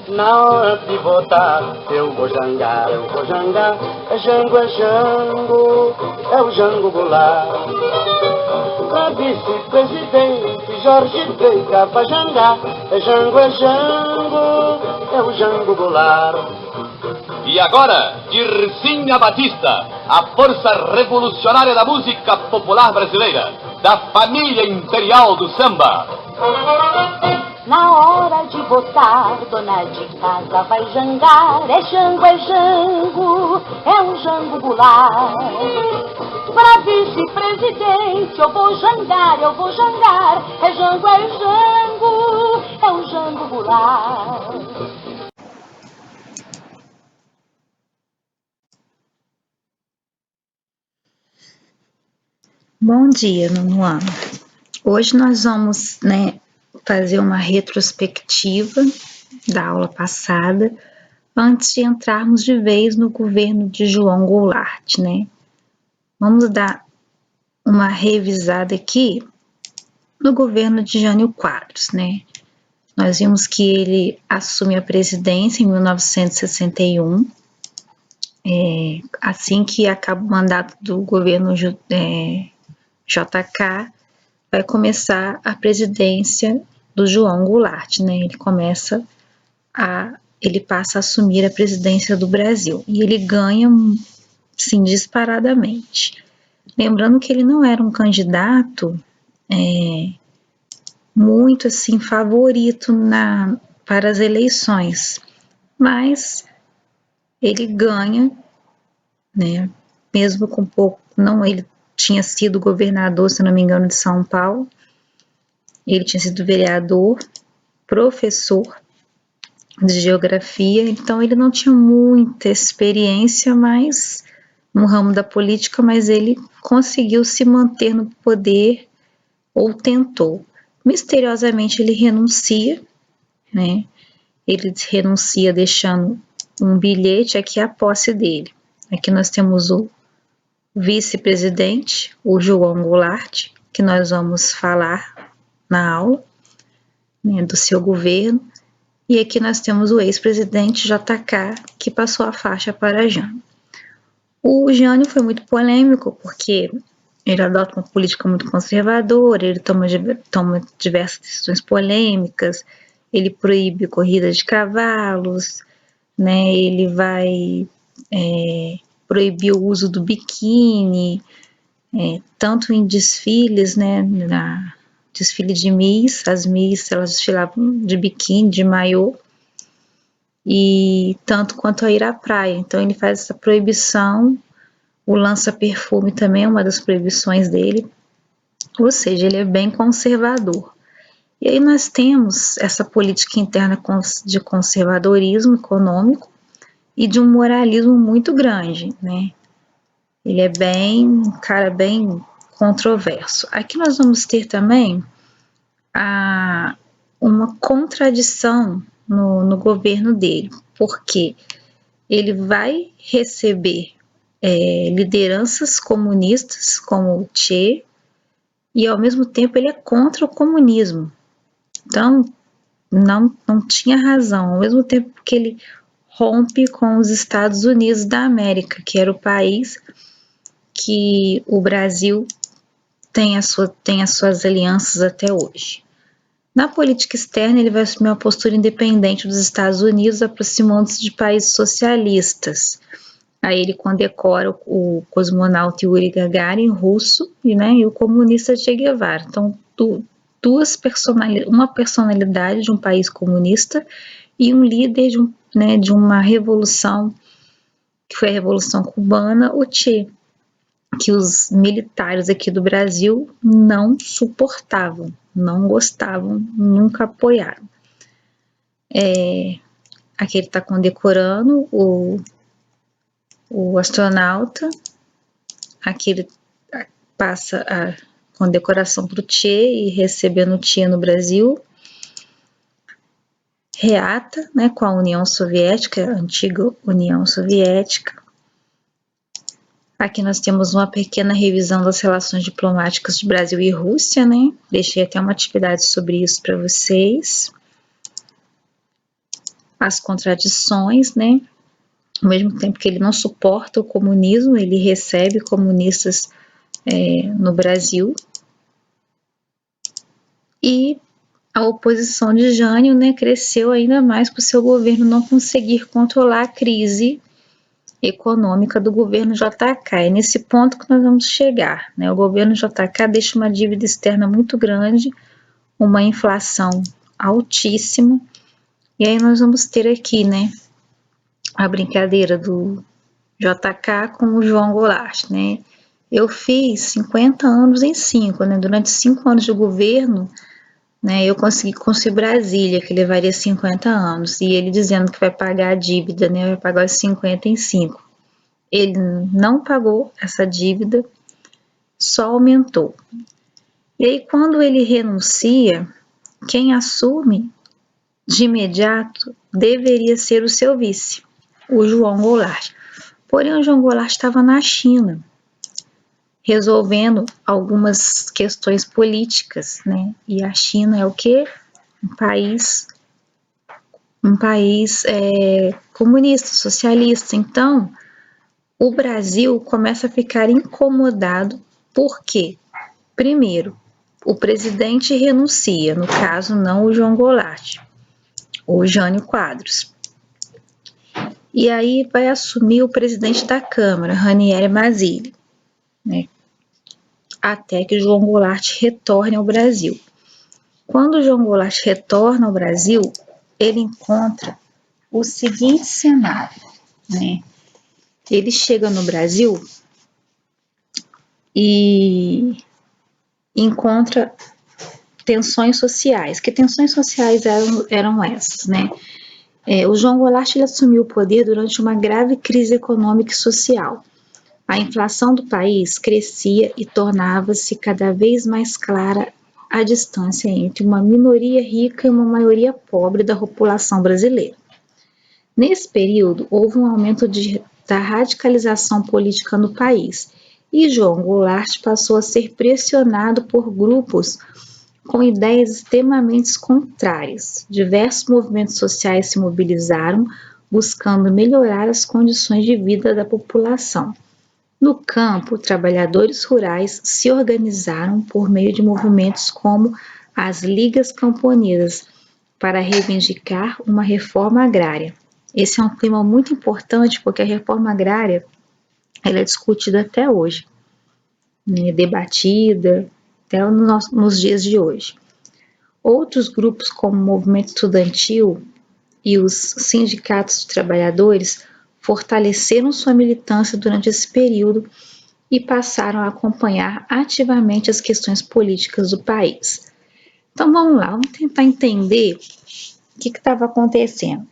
Na hora de votar, eu vou jangar. É Jango, é o Jango Goulart. Pra vice-presidente, Jorge Veiga vai jangar. É Jango, é o Jango Goulart. E agora, Dircinha Batista, a força revolucionária da música popular brasileira, da família imperial do samba. Na hora de votar, dona de casa vai jangar. É Jango, é o Jango Goulart. Pra vice-presidente eu vou jangar. É Jango, é o Jango Goulart. Bom dia, nono ano. Hoje nós vamos, fazer uma retrospectiva da aula passada, antes de entrarmos de vez no governo de João Goulart, Vamos dar uma revisada aqui no governo de Jânio Quadros, Nós vimos que ele assume a presidência em 1961, assim que acaba o mandato do governo JK, vai começar a presidência do João Goulart, Ele passa a assumir a presidência do Brasil e ele ganha, sim, disparadamente. Lembrando que ele não era um candidato muito assim favorito para as eleições, mas ele ganha, mesmo com pouco, ele tinha sido governador, se não me engano, de São Paulo, ele tinha sido vereador, professor de geografia, então ele não tinha muita experiência no ramo da política, mas ele conseguiu se manter no poder, ou tentou. Misteriosamente ele renuncia, ele renuncia deixando um bilhete, aqui a posse dele. Aqui nós temos o vice-presidente, o João Goulart, que nós vamos falar na aula, do seu governo, e aqui nós temos o ex-presidente JK, que passou a faixa para Jânio. O Jânio foi muito polêmico, porque ele adota uma política muito conservadora, ele toma diversas decisões polêmicas, ele proíbe corrida de cavalos, ele vai proibir o uso do biquíni, tanto em desfiles, na desfile de Miss, as Miss elas desfilavam de biquíni, de maiô, e tanto quanto a ir à praia. Então ele faz essa proibição, o lança-perfume também é uma das proibições dele, ou seja, ele é bem conservador. E aí nós temos essa política interna de conservadorismo econômico e de um moralismo muito grande, Ele é um cara bem controverso. Aqui nós vamos ter também uma contradição no governo dele, porque ele vai receber lideranças comunistas como o Che, e ao mesmo tempo ele é contra o comunismo. Então não tinha razão, ao mesmo tempo que ele rompe com os Estados Unidos da América, que era o país que o Brasil tem as suas alianças até hoje. Na política externa, ele vai assumir uma postura independente dos Estados Unidos, aproximando-se de países socialistas. Aí ele condecora o cosmonauta Yuri Gagarin, russo, e o comunista Che Guevara. Então, uma personalidade de um país comunista e um líder de uma revolução, que foi a Revolução Cubana, o Che, que os militares aqui do Brasil não suportavam, não gostavam, nunca apoiaram. Aqui ele está condecorando o astronauta, aqui ele passa a condecoração para o Che e recebendo o Che no Brasil. Reata, com a União Soviética, a antiga União Soviética. Aqui nós temos uma pequena revisão das relações diplomáticas de Brasil e Rússia, Deixei até uma atividade sobre isso para vocês. as contradições, né? Ao mesmo tempo que ele não suporta o comunismo, ele recebe comunistas no Brasil. E a oposição de Jânio, né, cresceu ainda mais por seu governo não conseguir controlar a crise econômica do governo JK. É nesse ponto que nós vamos chegar, né? O governo JK deixa uma dívida externa muito grande, uma inflação altíssima, e aí nós vamos ter aqui, né, a brincadeira do JK com o João Goulart, né? Eu fiz 50 anos em 5, né? Durante 5 anos de governo, né, eu consegui construir Brasília, que levaria 50 anos, e ele dizendo que vai pagar a dívida, né, vai pagar os 50 em 5. Ele não pagou essa dívida, só aumentou. E aí, quando ele renuncia, quem assume de imediato deveria ser o seu vice, o João Goulart. Porém, o João Goulart estava na China, resolvendo algumas questões políticas, né? E a China é o quê? Um país comunista, socialista. Então, o Brasil começa a ficar incomodado porque, primeiro, o presidente renuncia, no caso não o João Goulart, o Jânio Quadros. E aí vai assumir o presidente da Câmara, Ranieri Mazzilli, né? Até que João Goulart retorne ao Brasil. Quando o João Goulart retorna ao Brasil, ele encontra o seguinte cenário, né? Ele chega no Brasil e encontra tensões sociais. Que tensões sociais eram essas, né? O João Goulart ele assumiu o poder durante uma grave crise econômica e social. A inflação do país crescia e tornava-se cada vez mais clara a distância entre uma minoria rica e uma maioria pobre da população brasileira. Nesse período, houve um aumento da radicalização política no país e João Goulart passou a ser pressionado por grupos com ideias extremamente contrárias. Diversos movimentos sociais se mobilizaram, buscando melhorar as condições de vida da população. No campo, trabalhadores rurais se organizaram por meio de movimentos como as Ligas Camponesas para reivindicar uma reforma agrária. Esse é um tema muito importante porque a reforma agrária ela é discutida até hoje, né, debatida até nos dias de hoje. Outros grupos como o movimento estudantil e os sindicatos de trabalhadores fortaleceram sua militância durante esse período e passaram a acompanhar ativamente as questões políticas do país. Então vamos lá, vamos tentar entender o que estava acontecendo.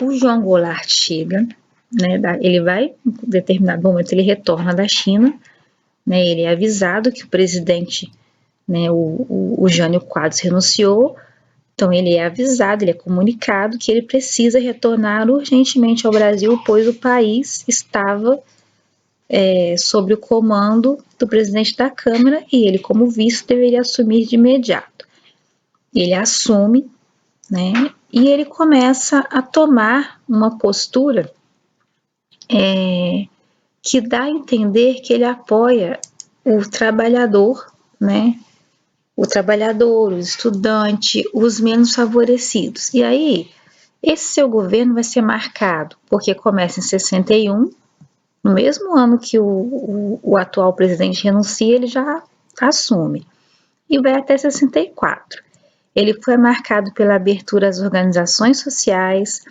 O João Goulart chega, né, ele vai, em determinado momento ele retorna da China, né, ele é avisado que o presidente, né, o Jânio Quadros renunciou. Então, ele é avisado, ele é comunicado que ele precisa retornar urgentemente ao Brasil, pois o país estava sob o comando do presidente da Câmara e ele, como vice, deveria assumir de imediato. Ele assume, né, e ele começa a tomar uma postura que dá a entender que ele apoia o trabalhador, né, o trabalhador, o estudante, os menos favorecidos. E aí, esse seu governo vai ser marcado, porque começa em 61, no mesmo ano que o atual presidente renuncia, ele já assume, e vai até 64. Ele foi marcado pela abertura às organizações sociais,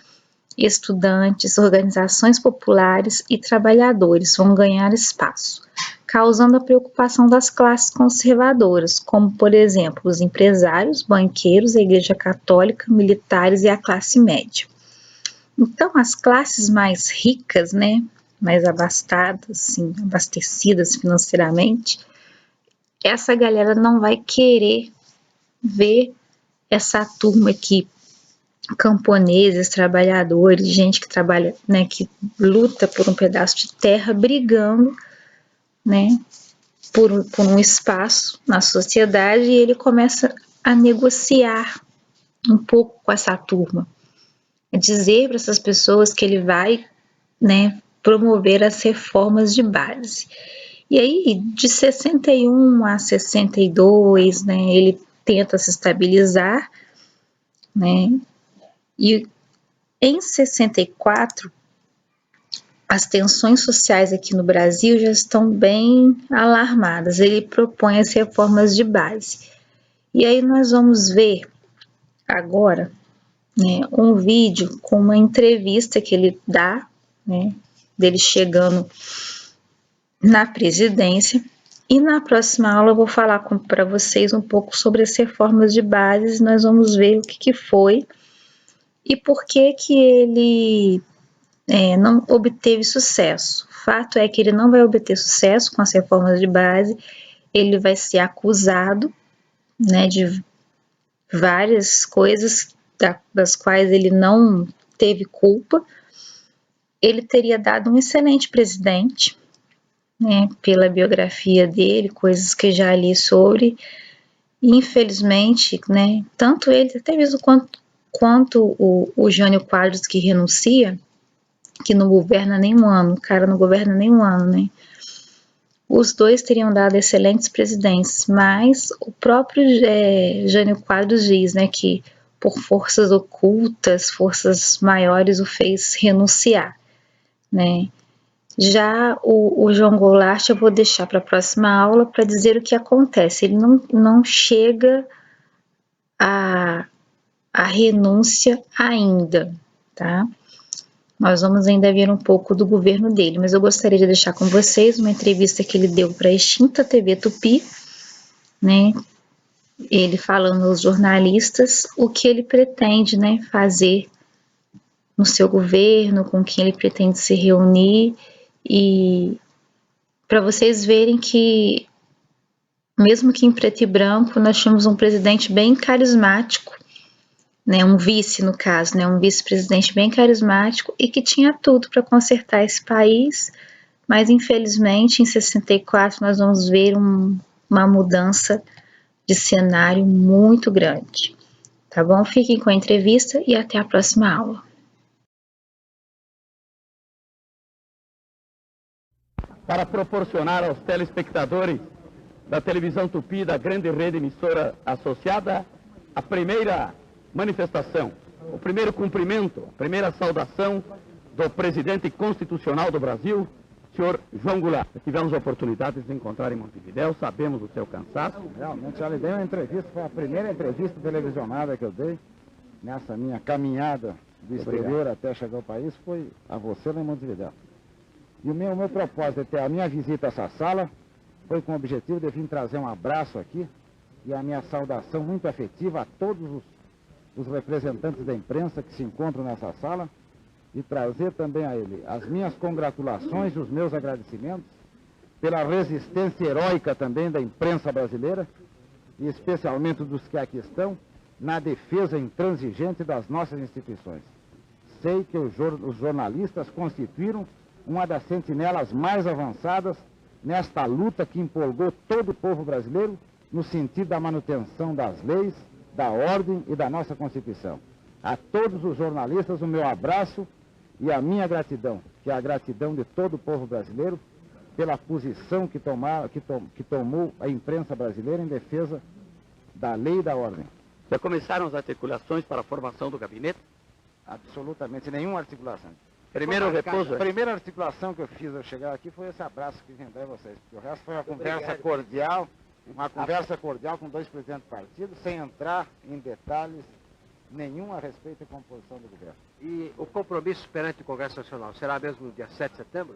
estudantes, organizações populares e trabalhadores vão ganhar espaço, causando a preocupação das classes conservadoras, como, por exemplo, os empresários, banqueiros, a Igreja Católica, militares e a classe média. Então, as classes mais ricas, né, mais abastadas, assim, abastecidas financeiramente, essa galera não vai querer ver essa turma aqui, camponeses, trabalhadores, gente que trabalha, né, que luta por um pedaço de terra, brigando, né, por um espaço na sociedade, e ele começa a negociar um pouco com essa turma. dizer para essas pessoas que ele vai, né, promover as reformas de base. E aí, de 61 a 62, né, ele tenta se estabilizar, né, e em 64, as tensões sociais aqui no Brasil já estão bem alarmadas. Ele propõe as reformas de base. E aí nós vamos ver agora, né, um vídeo com uma entrevista que ele dá, né, dele chegando na presidência. E na próxima aula eu vou falar para vocês um pouco sobre as reformas de base. Nós vamos ver o que foi e por que ele não obteve sucesso. O fato é que ele não vai obter sucesso com as reformas de base. Ele vai ser acusado, né, de várias coisas das quais ele não teve culpa. Ele teria dado um excelente presidente, né, pela biografia dele, coisas que já li sobre. E, infelizmente, né, tanto ele, até mesmo quanto o Jânio Quadros, que renuncia, que não governa nem um ano, o cara não governa nem um ano, né? Os dois teriam dado excelentes presidentes, mas o próprio Jânio Quadros diz, né, que por forças ocultas, forças maiores o fez renunciar, né? Já o João Goulart eu vou deixar para a próxima aula para dizer o que acontece. Ele não chega à renúncia ainda, tá? Nós vamos ainda ver um pouco do governo dele, mas eu gostaria de deixar com vocês uma entrevista que ele deu para a extinta TV Tupi, né? Ele falando aos jornalistas o que ele pretende, né, fazer no seu governo, com quem ele pretende se reunir, e para vocês verem que, mesmo que em preto e branco, nós tínhamos um presidente bem carismático, né, um vice no caso, né, um vice-presidente bem carismático e que tinha tudo para consertar esse país, mas infelizmente em 64 nós vamos ver uma mudança de cenário muito grande. Tá bom? Fiquem com a entrevista e até a próxima aula. Para proporcionar aos telespectadores da televisão Tupi, da grande rede emissora associada, a primeira manifestação, o primeiro cumprimento, a primeira saudação do presidente constitucional do Brasil, senhor João Goulart. Tivemos a oportunidade de se encontrar em Montevidéu, sabemos do seu cansaço. Realmente, já lhe dei uma entrevista, foi a primeira entrevista televisionada que eu dei nessa minha caminhada do exterior até chegar ao país, foi a você lá em Montevidéu. E o meu propósito, até a minha visita a essa sala, foi com o objetivo de vir trazer um abraço aqui e a minha saudação muito afetiva a todos os representantes da imprensa que se encontram nessa sala e trazer também a ele as minhas congratulações e os meus agradecimentos pela resistência heróica também da imprensa brasileira e especialmente dos que aqui estão na defesa intransigente das nossas instituições. Sei que os jornalistas constituíram uma das sentinelas mais avançadas nesta luta que empolgou todo o povo brasileiro no sentido da manutenção das leis, da ordem e da nossa Constituição. A todos os jornalistas o meu abraço e a minha gratidão, que é a gratidão de todo o povo brasileiro pela posição que tomou a imprensa brasileira em defesa da lei e da ordem. Já começaram as articulações para a formação do gabinete? Absolutamente nenhuma articulação. Primeiro repouso. A primeira articulação que eu fiz ao chegar aqui foi esse abraço que vim dar a vocês, porque o resto foi uma conversa cordial, com dois presidentes do partido, sem entrar em detalhes nenhum a respeito da composição do governo. E o compromisso perante o Congresso Nacional será mesmo no dia 7 de setembro?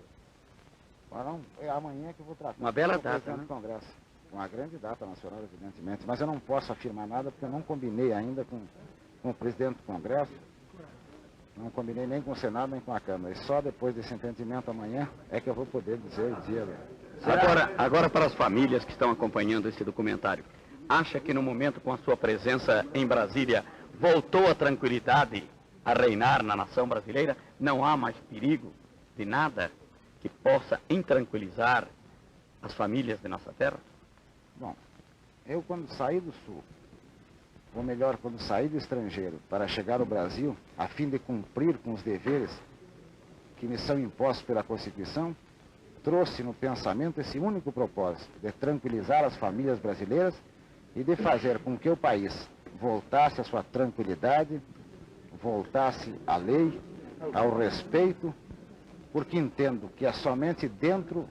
É amanhã que eu vou tratar. Uma bela com o data, presidente né? do Congresso. Uma grande data nacional, evidentemente, mas eu não posso afirmar nada porque eu não combinei ainda com o presidente do Congresso. Não combinei nem com o Senado, nem com a Câmara. E só depois desse entendimento amanhã é que eu vou poder dizer o dia. Agora para as famílias que estão acompanhando esse documentário, acha que no momento com a sua presença em Brasília, voltou a tranquilidade a reinar na nação brasileira? Não há mais perigo de nada que possa intranquilizar as famílias de nossa terra? Bom, eu quando saí do Sul, ou melhor, quando saí do estrangeiro para chegar ao Brasil, a fim de cumprir com os deveres que me são impostos pela Constituição, trouxe no pensamento esse único propósito, de tranquilizar as famílias brasileiras e de fazer com que o país voltasse à sua tranquilidade, voltasse à lei, ao respeito, porque entendo que é somente dentro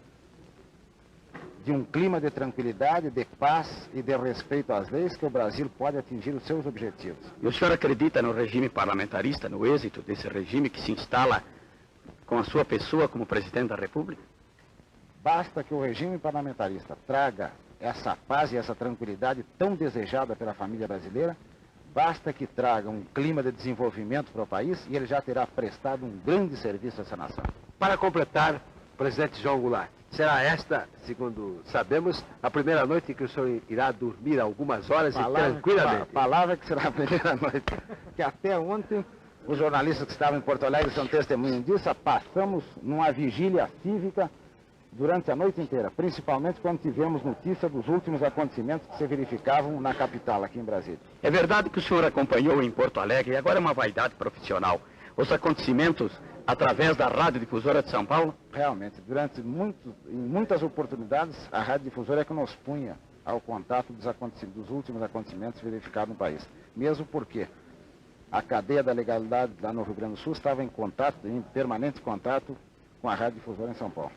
de um clima de tranquilidade, de paz e de respeito às leis que o Brasil pode atingir os seus objetivos. E o senhor acredita no regime parlamentarista, no êxito desse regime que se instala com a sua pessoa como presidente da República? Basta que o regime parlamentarista traga essa paz e essa tranquilidade tão desejada pela família brasileira, basta que traga um clima de desenvolvimento para o país e ele já terá prestado um grande serviço a essa nação. Para completar, presidente João Goulart, será esta, segundo sabemos, a primeira noite que o senhor irá dormir algumas horas e tranquilamente. Palavra que será a primeira noite. Que até ontem, os jornalistas que estavam em Porto Alegre são testemunhas disso, passamos numa vigília cívica durante a noite inteira, principalmente quando tivemos notícia dos últimos acontecimentos que se verificavam na capital, aqui em Brasília. É verdade que o senhor acompanhou em Porto Alegre, e agora é uma vaidade profissional, os acontecimentos através da Rádio Difusora de São Paulo? Realmente, em muitas oportunidades, a Rádio Difusora é que nos punha ao contato dos últimos acontecimentos verificados no país. Mesmo porque a cadeia da legalidade lá no Rio Grande do Sul estava em permanente contato com a Rádio Difusora em São Paulo.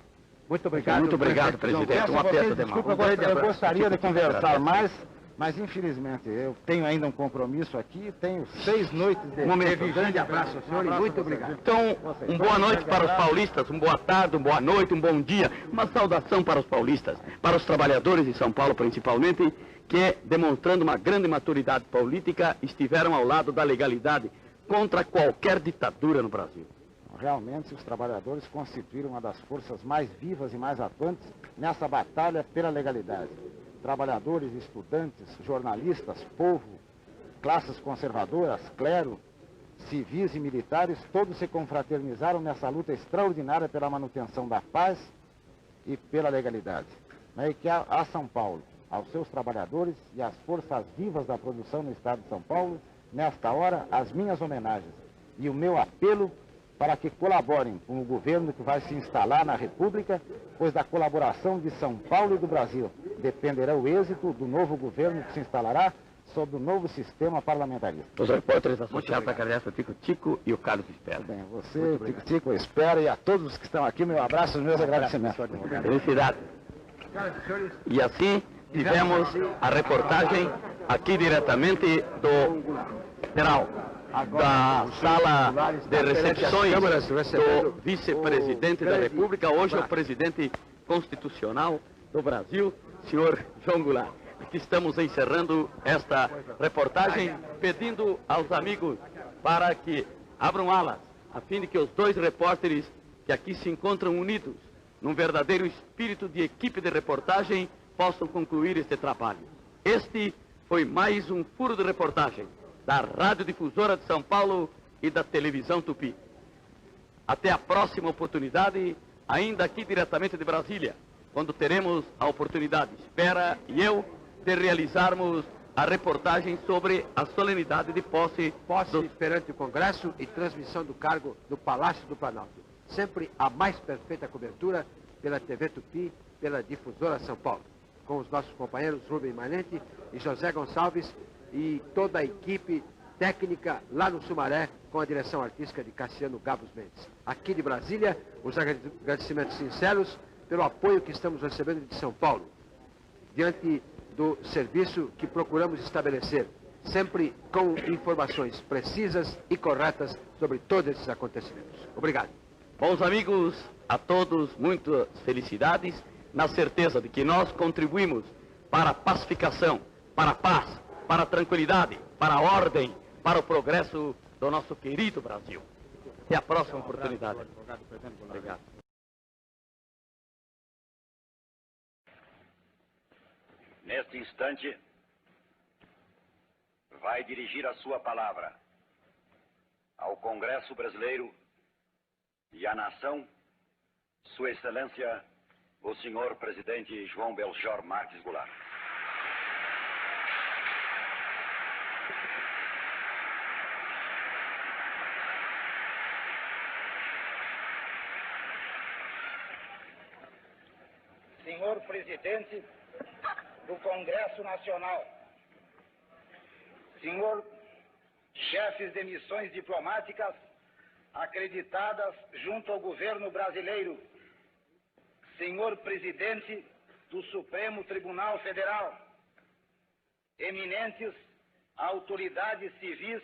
Muito obrigado, presidente. Um aperto de mão. Desculpa, eu gostaria de conversar mais, mas infelizmente eu tenho ainda um compromisso aqui, tenho 6 noites de... Um grande abraço ao senhor e muito obrigado. Então, uma boa noite para os paulistas, uma boa tarde, uma boa noite, um bom dia, uma saudação para os paulistas, para os trabalhadores de São Paulo principalmente, que, demonstrando uma grande maturidade política, estiveram ao lado da legalidade contra qualquer ditadura no Brasil. Realmente, os trabalhadores constituíram uma das forças mais vivas e mais atuantes nessa batalha pela legalidade. Trabalhadores, estudantes, jornalistas, povo, classes conservadoras, clero, civis e militares, todos se confraternizaram nessa luta extraordinária pela manutenção da paz e pela legalidade. E que a São Paulo, aos seus trabalhadores e às forças vivas da produção no estado de São Paulo, nesta hora, as minhas homenagens e o meu apelo para que colaborem com o governo que vai se instalar na República, pois da colaboração de São Paulo e do Brasil dependerá o êxito do novo governo que se instalará sob o novo sistema parlamentarista. Os repórteres associados agradecem ao Tico e o Carlos Espera. Bem, você, Tico, Espera, e a todos os que estão aqui, meu abraço e meus agradecimentos. Felicidade. E assim tivemos a reportagem aqui diretamente do Federal, da sala de recepções do vice-presidente da República, hoje o presidente constitucional do Brasil, senhor João Goulart. Aqui estamos encerrando esta reportagem, pedindo aos amigos para que abram alas, a fim de que os dois repórteres que aqui se encontram unidos, num verdadeiro espírito de equipe de reportagem, possam concluir este trabalho. Este foi mais um furo de reportagem da Rádio Difusora de São Paulo e da Televisão Tupi. Até a próxima oportunidade, ainda aqui diretamente de Brasília, quando teremos a oportunidade, Espera e eu, de realizarmos a reportagem sobre a solenidade de posse perante o Congresso e transmissão do cargo do Palácio do Planalto. Sempre a mais perfeita cobertura pela TV Tupi, pela Difusora São Paulo, com os nossos companheiros Rubem Manente e José Gonçalves, e toda a equipe técnica lá no Sumaré, com a direção artística de Cassiano Gabos Mendes. Aqui de Brasília, os agradecimentos sinceros pelo apoio que estamos recebendo de São Paulo, diante do serviço que procuramos estabelecer, sempre com informações precisas e corretas sobre todos esses acontecimentos. Obrigado. Bons amigos, a todos muitas felicidades, na certeza de que nós contribuímos para a pacificação, para a paz, para a tranquilidade, para a ordem, para o progresso do nosso querido Brasil. Até a próxima oportunidade. Obrigado. Neste instante, vai dirigir a sua palavra ao Congresso Brasileiro e à nação, Sua Excelência, o senhor presidente João Belchior Marques Goulart. senhor presidente do Congresso Nacional, senhor chefes de missões diplomáticas acreditadas junto ao governo brasileiro, senhor presidente do Supremo Tribunal Federal, eminentes autoridades civis,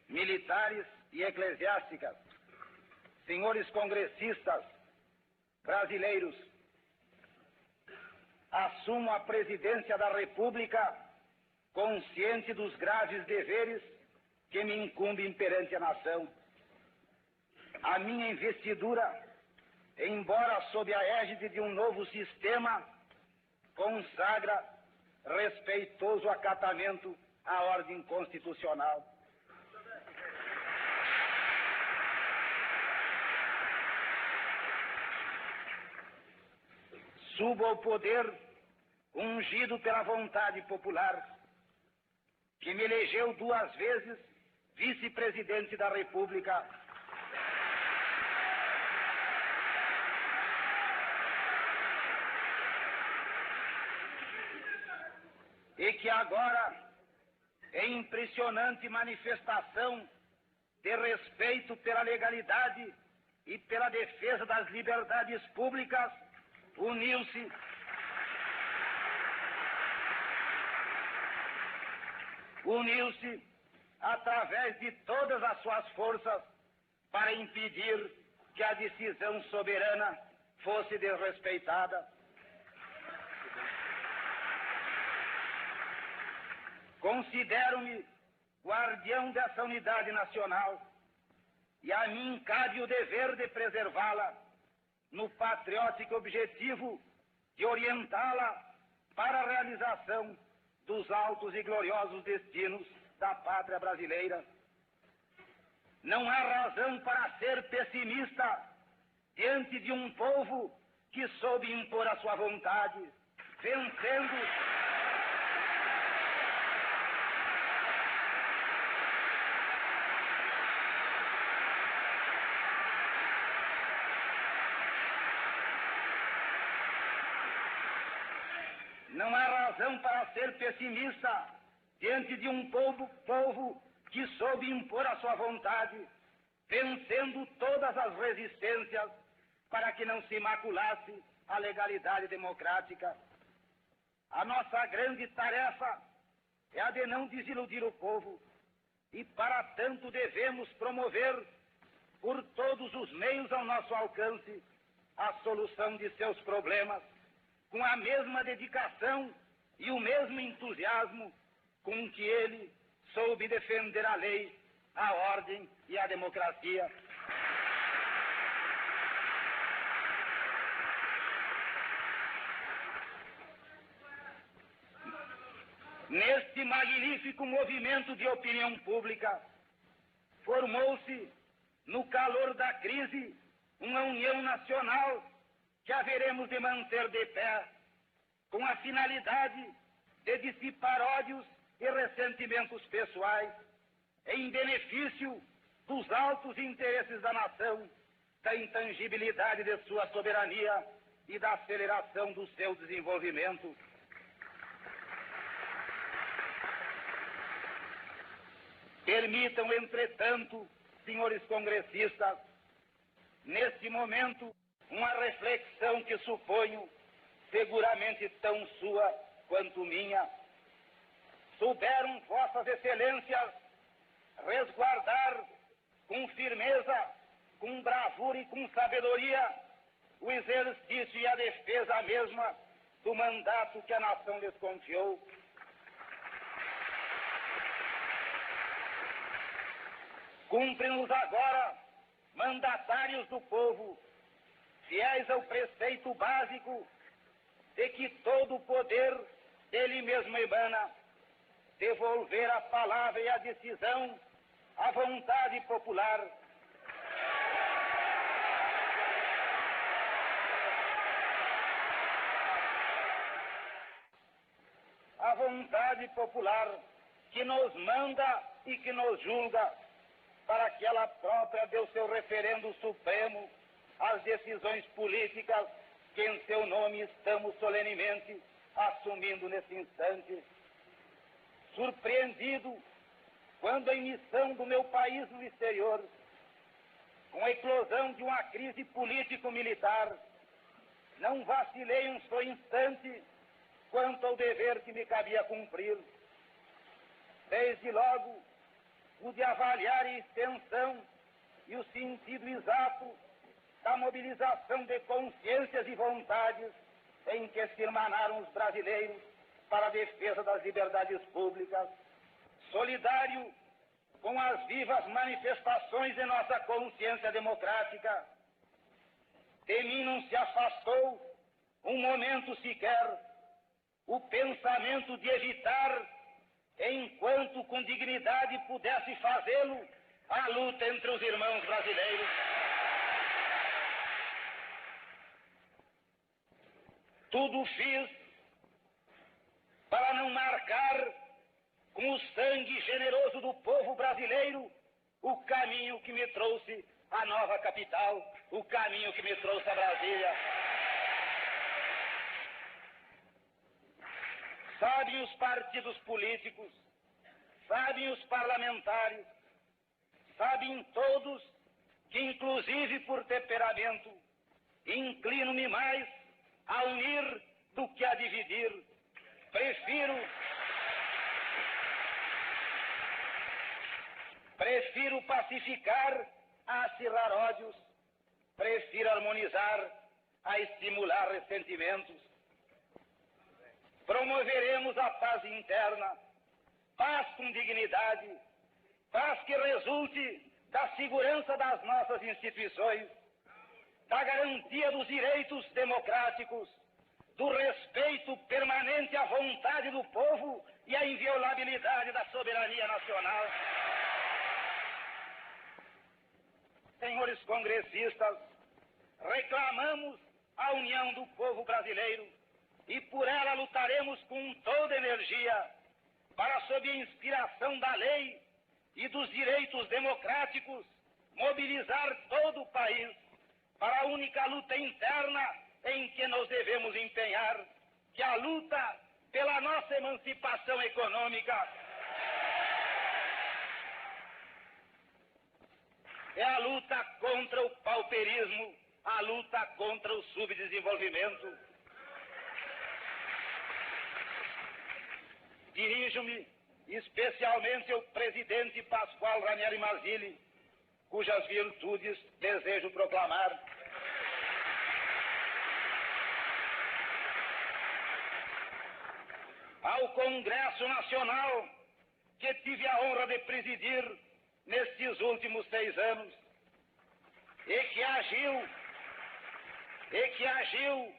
militares e eclesiásticas, senhores congressistas brasileiros, assumo a presidência da República consciente dos graves deveres que me incumbem perante a nação. A minha investidura, embora sob a égide de um novo sistema, consagra respeitoso acatamento à ordem constitucional. Subo ao poder ungido pela vontade popular, que me elegeu 2 vezes vice-presidente da República, e que agora, em impressionante manifestação de respeito pela legalidade e pela defesa das liberdades públicas, uniu-se através de todas as suas forças para impedir que a decisão soberana fosse desrespeitada. Considero-me guardião dessa unidade nacional e a mim cabe o dever de preservá-la no patriótico objetivo de orientá-la para a realização dos altos e gloriosos destinos da pátria brasileira. Não há razão para ser pessimista diante de um povo que soube impor a sua vontade, vencendo Não há razão para ser pessimista diante de um povo que soube impor a sua vontade, vencendo todas as resistências para que não se maculasse a legalidade democrática. A nossa grande tarefa é a de não desiludir o povo e, para tanto, devemos promover, por todos os meios ao nosso alcance, a solução de seus problemas, com a mesma dedicação e o mesmo entusiasmo com que ele soube defender a lei, a ordem e a democracia. Neste magnífico movimento de opinião pública, formou-se, no calor da crise, uma união nacional que haveremos de manter de pé, com a finalidade de dissipar ódios e ressentimentos pessoais, em benefício dos altos interesses da nação, da intangibilidade de sua soberania e da aceleração do seu desenvolvimento. Permitam, entretanto, senhores congressistas, neste momento, uma reflexão que suponho seguramente tão sua quanto minha. Souberam vossas excelências resguardar com firmeza, com bravura e com sabedoria o exercício e a defesa mesma do mandato que a nação lhes confiou. Cumpre-nos agora, mandatários do povo, fiéis ao preceito básico de que todo o poder dele mesmo emana, devolver a palavra e a decisão à vontade popular. A vontade popular que nos manda e que nos julga, para que ela própria dê o seu referendo supremo às decisões políticas que em seu nome estamos solenemente assumindo nesse instante. Surpreendido quando a missão do meu país no exterior, com a eclosão de uma crise político-militar, não vacilei um só instante quanto ao dever que me cabia cumprir. Desde logo, pude avaliar a extensão e o sentido exato da mobilização de consciências e vontades em que se irmanaram os brasileiros para a defesa das liberdades públicas, solidário com as vivas manifestações de nossa consciência democrática. De mim não se afastou um momento sequer o pensamento de evitar, enquanto com dignidade pudesse fazê-lo, a luta entre os irmãos brasileiros. Tudo fiz para não marcar com o sangue generoso do povo brasileiro o caminho que me trouxe à nova capital, o caminho que me trouxe a Brasília. Sabem os partidos políticos, sabem os parlamentares, sabem todos que, inclusive por temperamento, inclino-me mais a unir do que a dividir. Prefiro pacificar a acirrar ódios, prefiro harmonizar a estimular ressentimentos. Promoveremos a paz interna, paz com dignidade, paz que resulte da segurança das nossas instituições, da garantia dos direitos democráticos, do respeito permanente à vontade do povo e à inviolabilidade da soberania nacional. Senhores congressistas, reclamamos a união do povo brasileiro e por ela lutaremos com toda energia para, sob a inspiração da lei e dos direitos democráticos, mobilizar todo o país para a única luta interna em que nos devemos empenhar, que é a luta pela nossa emancipação econômica. É a luta contra o pauperismo, a luta contra o subdesenvolvimento. Dirijo-me especialmente ao presidente Pascoal Ranieri Mazzilli, cujas virtudes desejo proclamar. Ao Congresso Nacional, que tive a honra de presidir nestes últimos 6 anos, e que agiu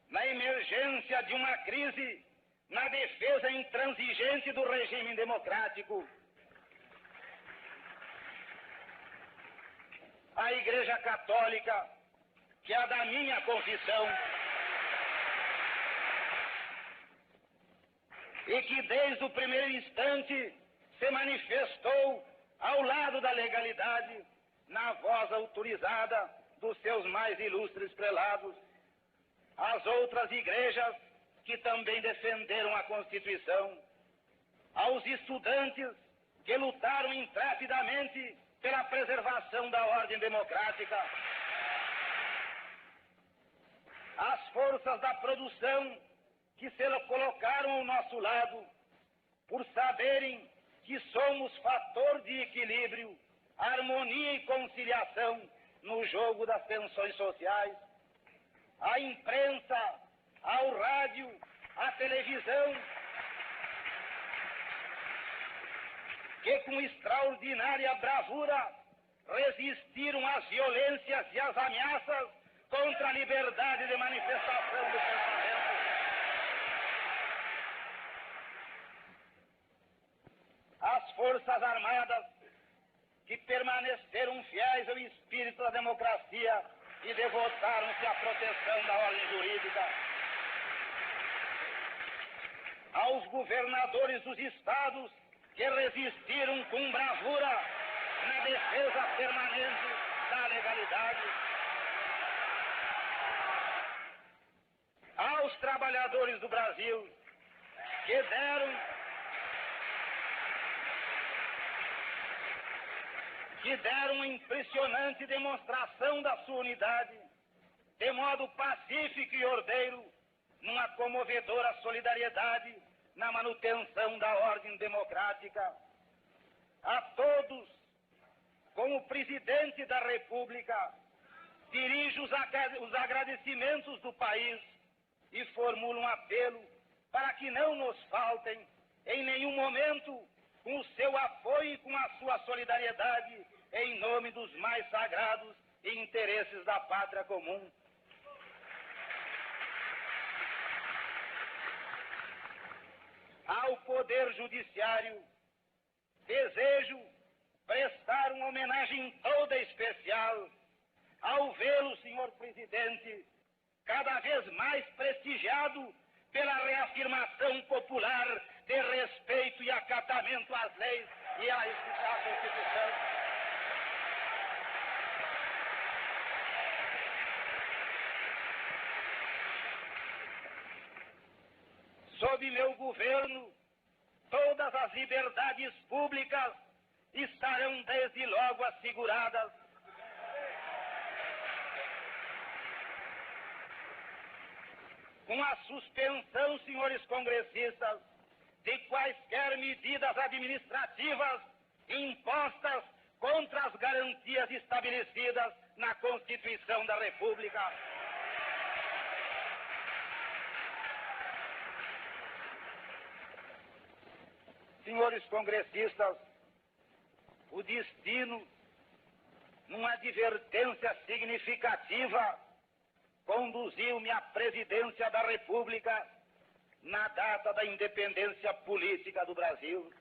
na emergência de uma crise, na defesa intransigente do regime democrático. A Igreja Católica, que é a da minha confissão, e que desde o primeiro instante se manifestou ao lado da legalidade, na voz autorizada dos seus mais ilustres prelados. As outras igrejas que também defenderam a Constituição, aos estudantes que lutaram intrepidamente pela preservação da ordem democrática, às forças da produção que se colocaram ao nosso lado, por saberem que somos fator de equilíbrio, harmonia e conciliação no jogo das tensões sociais, à imprensa, ao rádio, à televisão, que com extraordinária bravura resistiram às violências e às ameaças contra a liberdade de manifestação do pensamento. As Forças Armadas, que permaneceram fiéis ao espírito da democracia e devotaram-se à proteção da ordem jurídica. Aos governadores dos estados, que resistiram com bravura na defesa permanente da legalidade. aos trabalhadores do Brasil que deram uma impressionante demonstração da sua unidade, de modo pacífico e ordeiro, numa comovedora solidariedade na manutenção da ordem democrática. A todos, como presidente da República, dirijo os agradecimentos do país e formulo um apelo para que não nos faltem, em nenhum momento, com o seu apoio e com a sua solidariedade, em nome dos mais sagrados interesses da pátria comum. Ao Poder Judiciário, desejo prestar uma homenagem toda especial ao vê-lo, senhor presidente, cada vez mais prestigiado pela reafirmação popular de respeito e acatamento às leis e à Constituição. Sob meu governo, todas as liberdades públicas estarão desde logo asseguradas. Com a suspensão, senhores congressistas, de quaisquer medidas administrativas impostas contra as garantias estabelecidas na Constituição da República. Senhores congressistas, o destino, numa advertência significativa, conduziu-me à presidência da República na data da independência política do Brasil.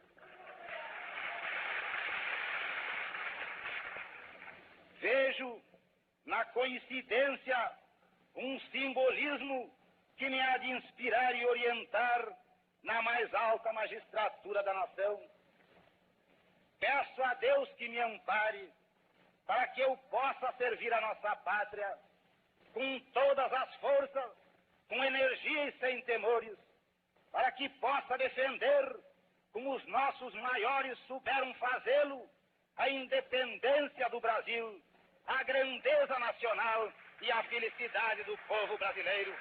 Vejo na coincidência um simbolismo que me há de inspirar e orientar na mais alta magistratura da nação. Peço a Deus que me ampare para que eu possa servir a nossa pátria com todas as forças, com energia e sem temores, para que possa defender, como os nossos maiores souberam fazê-lo, a independência do Brasil, a grandeza nacional e a felicidade do povo brasileiro.